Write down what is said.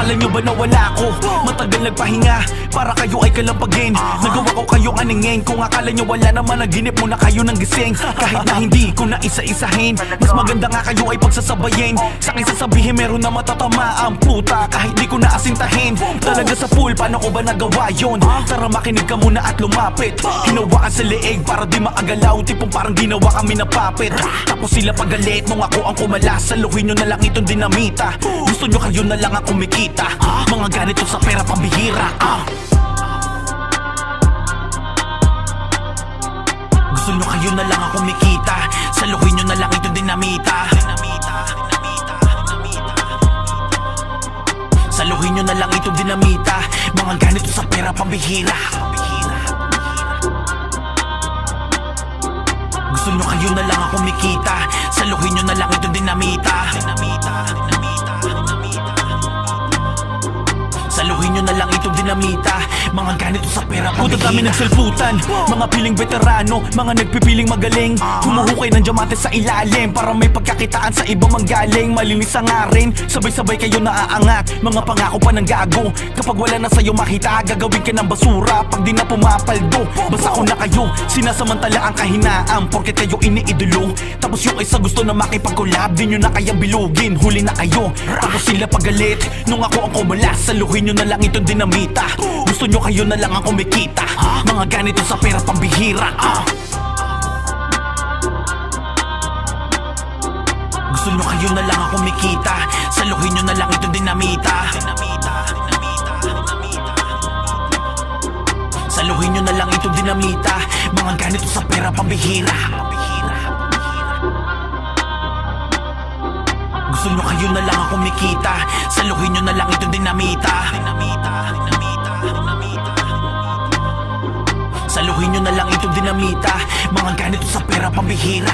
Akala nyo ba nawala ko? Matagal nagpahinga para kayo ay kalampagin. Nagawa ko kayong aningin. Kung akala nyo wala naman, naginip mo na kayo ng gising. Kahit na hindi ko na isa-isahin, mas maganda nga kayo ay pagsasabayin. Sa akin sasabihin meron na matatama ang puta kahit di ko na asintahin. Talaga sa pool, paano ko ba nagawa yun? Tara makinig ka muna at lumapit. Hinawakan sa leeg para di maagalaw. Tipong parang ginawa kami na puppet. Tapos sila pagalit nung ako ang kumalas. Saluhin nyo na lang itong dinamita. Gusto nyo kayo na lang ang kumikita. Mga ganito sa pera pambihira. Gusto nyo kayo na lang ang kumikita. Saluhin nyo na lang itong dinamita. Saluhin nyo na lang itong dinamita. Mga ganito sa pera pambihira. Gusto nyo kayo na lang ang kumikita. Saluhin nyo na lang itong dinamita. Saluhin nyo na lang itong dinamita. Mga ganito sa pera pambihira. Kung dami nagselputan, mga piling veterano, mga nagpipiling magaling. Humuhukay ng diamante sa ilalim para may pagkakitaan sa ibang manggaling. Malinis ang arin, sabay-sabay kayo naaangat. Mga pangako pa ng gago. Kapag wala na sa'yo makita, gagawin ka ng basura pag di na pumapaldo. Basta ko na kayo, sinasamantala ang kahinaan porket kayo iniidolo. Tapos yung isa gusto na makipag-collab, di nyo na kayang bilugin. Huli na kayo, tapos sila pagalit nung ako ang kumalas. Saluhin nyo na lang itong dinamita. Gusto nyo kayo na lang ang kumikita. Mga ganito sa pera pambihira. Gusto nyo kayo na lang ang kumikita. Saluhin nyo na lang itong dinamita. Saluhin nyo na lang itong dinamita. Mga ganito sa pera pambihira. Gusto nyo kayo na lang ang kumikita. Saluhin nyo na lang itong dinamita. Saluhin nyo na lang itong dinamita. Mga ganito sa pera pambihira.